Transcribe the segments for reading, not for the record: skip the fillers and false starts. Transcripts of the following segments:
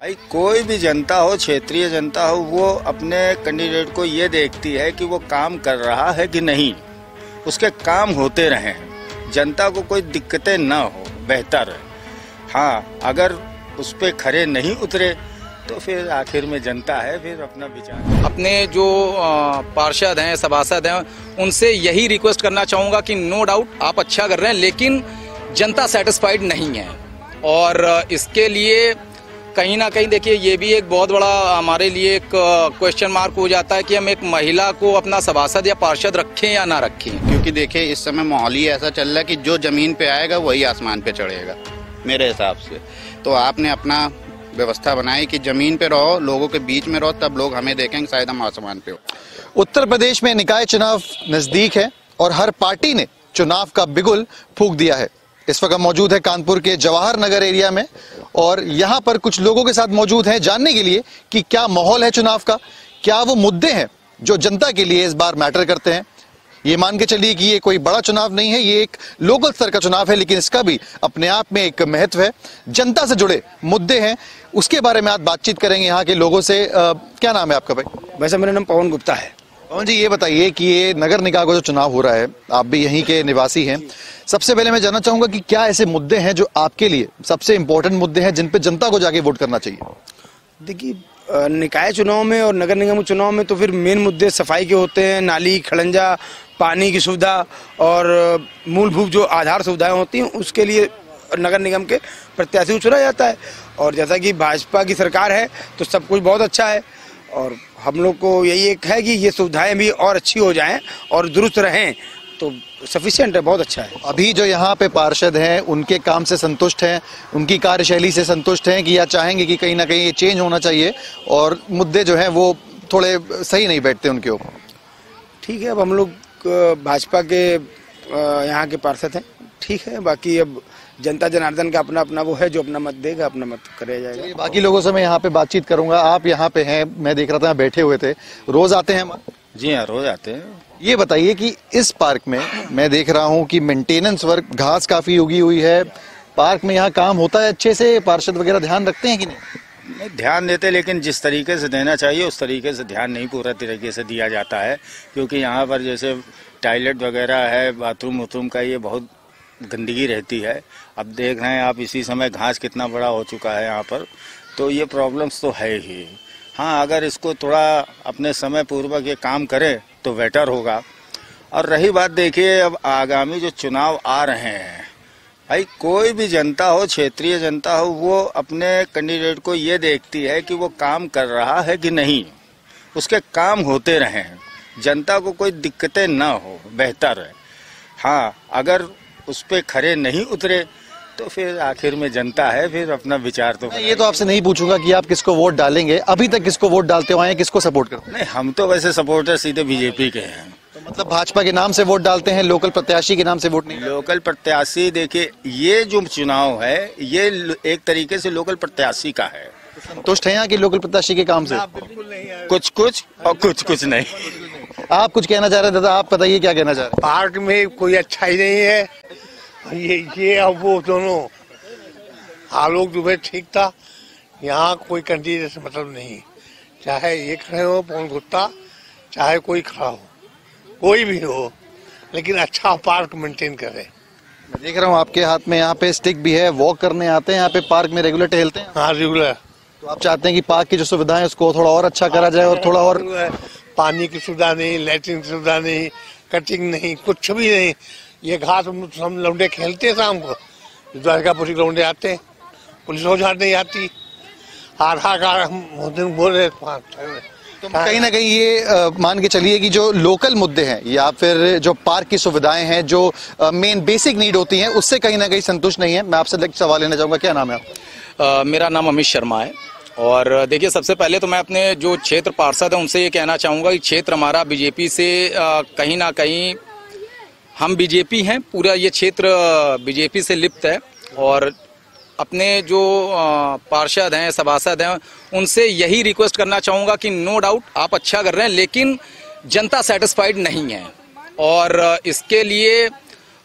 भाई कोई भी जनता हो, क्षेत्रीय जनता हो, वो अपने कैंडिडेट को ये देखती है कि वो काम कर रहा है कि नहीं, उसके काम होते रहें, जनता को कोई दिक्कतें ना हो, बेहतर है। हाँ, अगर उस पे खरे नहीं उतरे तो फिर आखिर में जनता है, फिर अपना विचार। अपने जो पार्षद हैं, सभासद हैं, उनसे यही रिक्वेस्ट करना चाहूँगा कि नो डाउट आप अच्छा कर रहे हैं, लेकिन जनता सेटिस्फाइड नहीं है। और इसके लिए कहीं ना कहीं देखिए, ये भी एक बहुत बड़ा हमारे लिए एक क्वेश्चन मार्क हो जाता है कि हम एक महिला को अपना सभासद या पार्षद रखें या ना रखें। क्योंकि देखिए इस समय माहौल ही ऐसा चल रहा है कि जो जमीन पे आएगा वही आसमान पे चढ़ेगा मेरे हिसाब से। तो आपने अपना व्यवस्था बनाई कि जमीन पे रहो, लोगों के बीच में रहो, तब लोग हमें देखेंगे, शायद हम आसमान पे हो। उत्तर प्रदेश में निकाय चुनाव नजदीक है और हर पार्टी ने चुनाव का बिगुल फूंक दिया है। इस वक्त मौजूद है कानपुर के जवाहर नगर एरिया में और यहाँ पर कुछ लोगों के साथ मौजूद हैं जानने के लिए कि क्या माहौल है चुनाव का, क्या वो मुद्दे हैं जो जनता के लिए इस बार मैटर करते हैं। ये मान के चलिए कि ये कोई बड़ा चुनाव नहीं है, ये एक लोकल स्तर का चुनाव है, लेकिन इसका भी अपने आप में एक महत्व है। जनता से जुड़े मुद्दे हैं, उसके बारे में आज बातचीत करेंगे यहाँ के लोगों से। क्या नाम है आपका भाई? वैसे मेरा नाम पवन गुप्ता है। पवन जी, ये बताइए कि ये नगर निकाय का जो चुनाव हो रहा है, आप भी यहीं के निवासी हैं, सबसे पहले मैं जानना चाहूंगा कि क्या ऐसे मुद्दे हैं जो आपके लिए सबसे इंपॉर्टेंट मुद्दे हैं जिन पे जनता को जाके वोट करना चाहिए? देखिए, निकाय चुनाव में और नगर निगम चुनाव में तो फिर मेन मुद्दे सफाई के होते हैं, नाली, खड़ंजा, पानी की सुविधा और मूलभूत जो आधार सुविधाएं होती हैं, उसके लिए नगर निगम के प्रत्याशी को चुना जाता है। और जैसा कि भाजपा की सरकार है तो सब कुछ बहुत अच्छा है और हम लोग को यही एक है कि ये सुविधाएं भी और अच्छी हो जाएं और दुरुस्त रहें तो सफिशिएंट है, बहुत अच्छा है। अभी जो यहाँ पे पार्षद हैं उनके काम से संतुष्ट हैं, उनकी कार्यशैली से संतुष्ट हैं कि या चाहेंगे कि कहीं ना कहीं ये चेंज होना चाहिए और मुद्दे जो हैं वो थोड़े सही नहीं बैठते उनके ऊपर? ठीक है, अब हम लोग भाजपा के यहाँ के पार्षद हैं, ठीक है। बाकी अब जनता जनार्दन का अपना अपना वो है, जो अपना मत देगा अपना मत करे जाएगा। बाकी लोगों से मैं यहाँ पे बातचीत करूंगा। आप यहाँ पे हैं, मैं देख रहा था बैठे हुए थे, रोज आते हैं? जी हाँ, रोज आते हैं। ये बताइए कि इस पार्क में मैं देख रहा हूँ कि मेंटेनेंस वर्क, घास काफी उगी हुई है, पार्क में यहाँ काम होता है अच्छे से? पार्षद वगैरह ध्यान रखते हैं कि नहीं? नहीं, ध्यान देते, लेकिन जिस तरीके से देना चाहिए उस तरीके से ध्यान नहीं पूरा तरीके से दिया जाता है। क्योंकि यहाँ पर जैसे टॉयलेट वगैरह है, बाथरूम वाथरूम का ये बहुत गंदगी रहती है। अब देख रहे हैं आप, इसी समय घास कितना बड़ा हो चुका है यहाँ पर, तो ये प्रॉब्लम्स तो है ही। हाँ, अगर इसको थोड़ा अपने समय पूर्वक ये काम करें तो बेटर होगा। और रही बात, देखिए अब आगामी जो चुनाव आ रहे हैं, भाई कोई भी जनता हो, क्षेत्रीय जनता हो, वो अपने कैंडिडेट को ये देखती है कि वो काम कर रहा है कि नहीं, उसके काम होते रहें, जनता को कोई दिक्कतें ना हो, बेहतर है। हाँ, अगर उस पे खरे नहीं उतरे तो फिर आखिर में जनता है, फिर अपना विचार तो। ये तो आपसे नहीं पूछूंगा कि आप किसको वोट डालेंगे, अभी तक किसको वोट डालते हुए हैं, किसको सपोर्ट करते हैं? नहीं, हम तो वैसे सपोर्टर सीधे बीजेपी के हैं। तो मतलब भाजपा के नाम से वोट डालते हैं, लोकल प्रत्याशी के नाम से वोट नहीं? लोकल प्रत्याशी, देखिए ये जो चुनाव है ये एक तरीके से लोकल प्रत्याशी का है। संतुष्ट हैं यहाँ के लोकल प्रत्याशी के काम से? कुछ कुछ और कुछ कुछ नहीं। आप कुछ कहना चाह रहे हैं दादा, आप बताइए क्या कहना चाह रहे हैं? पार्क में कोई अच्छा ही नहीं है, ये अब वो दोनों आलोक दुबे ठीक था, यहाँ कोई कैंडिडेट से मतलब नहीं, चाहे ये खड़े हो पवन गुप्ता, चाहे कोई खड़ा हो, कोई भी हो, लेकिन अच्छा पार्क मेंटेन करे। मैं देख रहा हूँ आपके हाथ में यहाँ पे स्टिक भी है, वॉक करने आते हैं यहाँ पे, पार्क में रेगुलर टहलते हैं? हाँ, रेगुलर। तो आप चाहते हैं कि पार्क की जो सुविधाएं उसको थोड़ा और अच्छा करा जाए और थोड़ा और? पानी की सुविधा नहीं, लैट्रिन की सुविधा नहीं, कटिंग नहीं, कुछ भी नहीं। ये घास हम लौंडे खेलते हैं शाम को, द्वारकापुरी लौंडे आते हैं, पुलिस हो जाट नहीं आती, आधार कार्ड हम बोल रहे। तो कहीं ना कहीं ये मान के चलिए कि जो लोकल मुद्दे हैं या फिर जो पार्क की सुविधाएं हैं, जो मेन बेसिक नीड होती हैं, उससे कहीं ना कहीं संतुष्ट नहीं है। मैं आपसे एक सवाल लेना चाहूंगा, क्या नाम है आपका? मेरा नाम अमित शर्मा है। और देखिए, सबसे पहले तो मैं अपने जो क्षेत्र पार्षद हैं उनसे ये कहना चाहूँगा कि क्षेत्र हमारा बीजेपी से कहीं ना कहीं, हम बीजेपी हैं, पूरा ये क्षेत्र बीजेपी से लिप्त है। और अपने जो पार्षद हैं, सभासद हैं, उनसे यही रिक्वेस्ट करना चाहूँगा कि नो डाउट आप अच्छा कर रहे हैं, लेकिन जनता सेटिस्फाइड नहीं है। और इसके लिए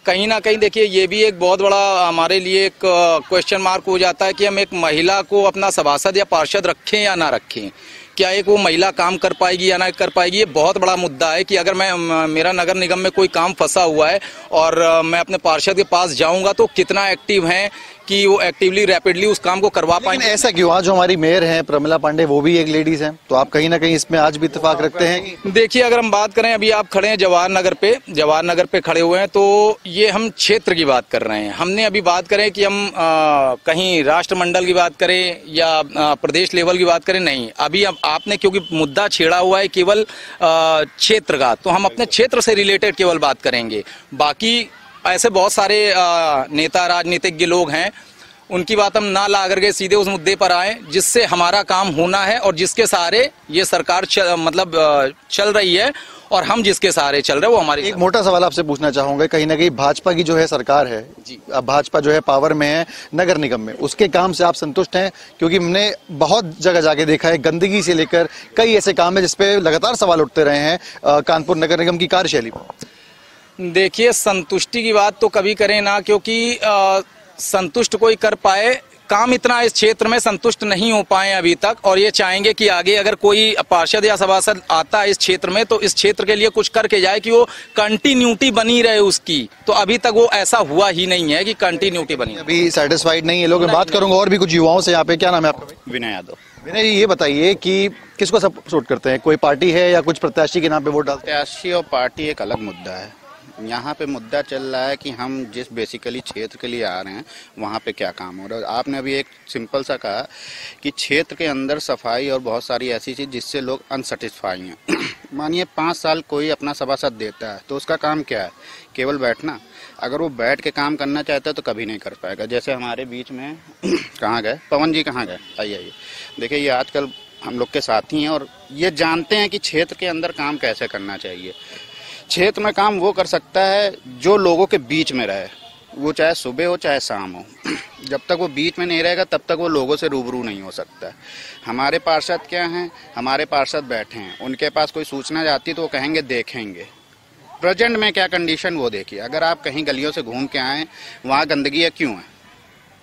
कहीं ना कहीं देखिए ये भी एक बहुत बड़ा हमारे लिए एक क्वेश्चन मार्क हो जाता है कि हम एक महिला को अपना सभासद या पार्षद रखें या ना रखें। क्या एक वो महिला काम कर पाएगी या ना कर पाएगी, ये बहुत बड़ा मुद्दा है कि अगर मेरा नगर निगम में कोई काम फंसा हुआ है और मैं अपने पार्षद के पास जाऊंगा तो कितना एक्टिव हैं कि वो एक्टिवली रैपिडली उस काम को करवा पाएंगे। ऐसा क्यों? आज जो हमारी मेयर हैं प्रमिला पांडे, वो भी एक लेडीज हैं, तो आप कहीं ना कहीं इसमें आज भी इत्तेफाक रखते हैं? देखिए अगर हम बात करें, अभी आप खड़े हैं जवाहर नगर पे खड़े हुए हैं, तो ये हम क्षेत्र की बात कर रहे हैं। हमने अभी बात करें कि हम कहीं राष्ट्रमंडल की बात करें या प्रदेश लेवल की बात करें, नहीं। अभी आपने क्योंकि मुद्दा छेड़ा हुआ है केवल क्षेत्र का, तो हम अपने क्षेत्र से रिलेटेड केवल बात करेंगे। बाकी ऐसे बहुत सारे नेता राजनीतिज्ञ लोग हैं, उनकी बात हम ना ला करके सीधे उस मुद्दे पर आए जिससे हमारा काम होना है और जिसके सहारे ये सरकार चल रही है और हम जिसके सहारे चल रहे हैं वो हमारी। एक मोटा सवाल आपसे पूछना चाहूंगा, कहीं ना कहीं भाजपा की जो है सरकार है जी, अब भाजपा जो है पावर में है नगर निगम में, उसके काम से आप संतुष्ट हैं? क्योंकि हमने बहुत जगह जाके देखा है, गंदगी से लेकर कई ऐसे काम है जिसपे लगातार सवाल उठते रहे हैं कानपुर नगर निगम की कार्यशैली पर। देखिए संतुष्टि की बात तो कभी करें ना, क्योंकि संतुष्ट कोई कर पाए, काम इतना इस क्षेत्र में संतुष्ट नहीं हो पाए अभी तक, और ये चाहेंगे कि आगे अगर कोई पार्षद या सभासद आता है इस क्षेत्र में तो इस क्षेत्र के लिए कुछ करके जाए कि वो कंटिन्यूटी बनी रहे उसकी। तो अभी तक वो ऐसा हुआ ही नहीं है कि कंटिन्यूटी बनी। अभी सेटिस्फाइड नहीं है लोग। मैं बात करूंगा और भी कुछ युवाओं से यहाँ पे। क्या नाम है आपका? विनय यादव। विनय जी, ये बताइए कि किसको सपोर्ट करते हैं? कोई पार्टी है या कुछ प्रत्याशी के नाम पे वोट डालते हैं? प्रत्याशी और पार्टी एक अलग मुद्दा है। यहाँ पे मुद्दा चल रहा है कि हम जिस बेसिकली क्षेत्र के लिए आ रहे हैं वहाँ पे क्या काम हो रहा है। आपने अभी एक सिंपल सा कहा कि क्षेत्र के अंदर सफाई और बहुत सारी ऐसी चीज़ जिससे लोग अनसेटिस्फाई हैं। मानिए 5 साल कोई अपना सभासद देता है तो उसका काम क्या है? केवल बैठना। अगर वो बैठ के काम करना चाहता है तो कभी नहीं कर पाएगा। जैसे हमारे बीच में कहाँ गए पवन जी, कहाँ गए? आइए देखिए, ये आजकल हम लोग के साथी हैं और ये जानते हैं कि क्षेत्र के अंदर काम कैसे करना चाहिए। क्षेत्र में काम वो कर सकता है जो लोगों के बीच में रहे, वो चाहे सुबह हो चाहे शाम हो। जब तक वो बीच में नहीं रहेगा तब तक वो लोगों से रूबरू नहीं हो सकता। हमारे पार्षद क्या हैं? हमारे पार्षद बैठे हैं, उनके पास कोई सूचना जाती तो वो कहेंगे देखेंगे। प्रेजेंट में क्या कंडीशन वो देखिए। अगर आप कहीं गलियों से घूम के आए, वहाँ गंदगी है, क्यों है?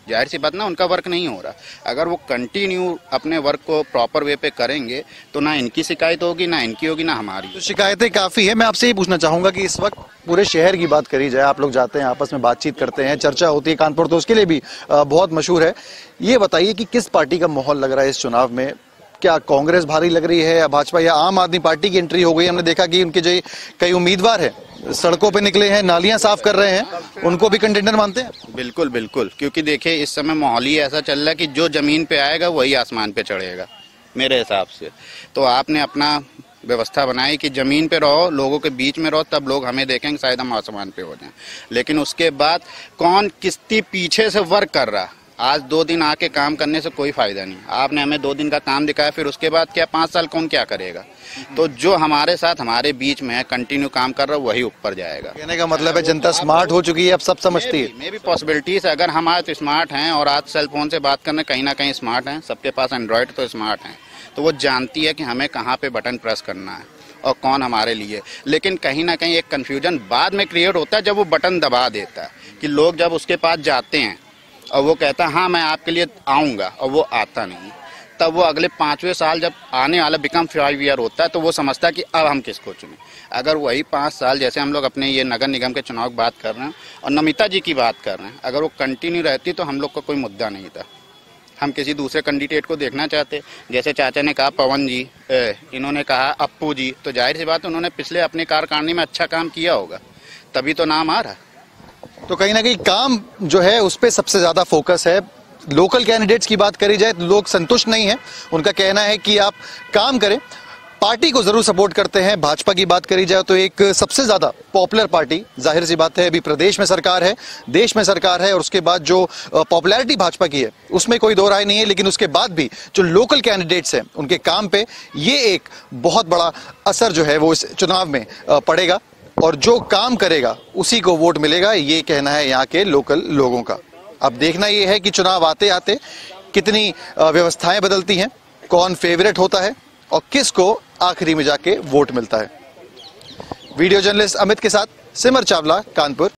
जाहिर सी बात ना, उनका वर्क नहीं हो रहा। अगर वो कंटिन्यू अपने वर्क को प्रॉपर वे पे करेंगे तो ना इनकी शिकायत होगी, ना इनकी होगी, ना हमारी। तो शिकायतें काफी है। मैं आपसे ये पूछना चाहूंगा कि इस वक्त पूरे शहर की बात करी जाए, आप लोग जाते हैं, आपस में बातचीत करते हैं, चर्चा होती है, कानपुर तो उसके लिए भी बहुत मशहूर है। ये बताइए कि किस पार्टी का माहौल लग रहा है इस चुनाव में? क्या कांग्रेस भारी लग रही है या भाजपा या आम आदमी पार्टी की एंट्री हो गई? हमने देखा कि उनके जो कई उम्मीदवार हैं सड़कों पे निकले हैं, नालियां साफ कर रहे हैं, उनको भी कंटेंडर मानते हैं? बिल्कुल बिल्कुल, क्योंकि देखिए इस समय माहौल ही ऐसा चल रहा है कि जो जमीन पे आएगा वही आसमान पे चढ़ेगा मेरे हिसाब से। तो आपने अपना व्यवस्था बनाई कि जमीन पे रहो, लोगों के बीच में रहो, तब लोग हमें देखेंगे, शायद हम आसमान पे हो जाएं। लेकिन उसके बाद कौन किसकी पीछे से वर्क कर रहा, आज 2 दिन आके काम करने से कोई फायदा नहीं। आपने हमें 2 दिन का काम दिखाया, फिर उसके बाद क्या 5 साल कौन क्या करेगा? तो जो हमारे साथ हमारे बीच में है, कंटिन्यू काम कर रहा है, वही ऊपर जाएगा। कहने का मतलब है जनता स्मार्ट हो चुकी है, अब सब समझती है। मे भी पॉसिबिलिटीज, अगर हम आज स्मार्ट हैं और आज सेल फोन से बात करने कहीं ना कहीं स्मार्ट हैं, सबके पास एंड्रॉयड तो स्मार्ट हैं, तो वो जानती है कि हमें कहाँ पे बटन प्रेस करना है और कौन हमारे लिए। लेकिन कहीं ना कहीं एक कंफ्यूजन बाद में क्रिएट होता है जब वो बटन दबा देता है कि लोग जब उसके पास जाते हैं और वो कहता है हाँ मैं आपके लिए आऊँगा, और वो आता नहीं, तब वो अगले 5वें साल जब आने वाला बिकम 5 ईयर होता है तो वो समझता है कि अब हम किसको चुनें। अगर वही 5 साल, जैसे हम लोग अपने ये नगर निगम के चुनाव की बात कर रहे हैं और नमिता जी की बात कर रहे हैं, अगर वो कंटिन्यू रहती तो हम लोग का कोई मुद्दा नहीं था। हम किसी दूसरे कैंडिडेट को देखना चाहते, जैसे चाचा ने कहा पवन जी, इन्होंने कहा अप्पू जी, तो जाहिर सी बात उन्होंने पिछले अपने कार्यकारिणी में अच्छा काम किया होगा, तभी तो नाम आ रहा। तो कहीं ना कहीं काम जो है उस पर सबसे ज्यादा फोकस है। लोकल कैंडिडेट्स की बात करी जाए तो लोग संतुष्ट नहीं है, उनका कहना है कि आप काम करें, पार्टी को जरूर सपोर्ट करते हैं। भाजपा की बात करी जाए तो एक सबसे ज्यादा पॉपुलर पार्टी, जाहिर सी बात है अभी प्रदेश में सरकार है, देश में सरकार है, और उसके बाद जो पॉपुलैरिटी भाजपा की है उसमें कोई दो राय नहीं है। लेकिन उसके बाद भी जो लोकल कैंडिडेट्स हैं उनके काम पे ये एक बहुत बड़ा असर जो है वो इस चुनाव में पड़ेगा, और जो काम करेगा उसी को वोट मिलेगा, ये कहना है यहाँ के लोकल लोगों का। अब देखना ये है कि चुनाव आते आते कितनी व्यवस्थाएं बदलती हैं, कौन फेवरेट होता है और किसको आखिरी में जाके वोट मिलता है। वीडियो जर्नलिस्ट अमित के साथ सिमर चावला, कानपुर।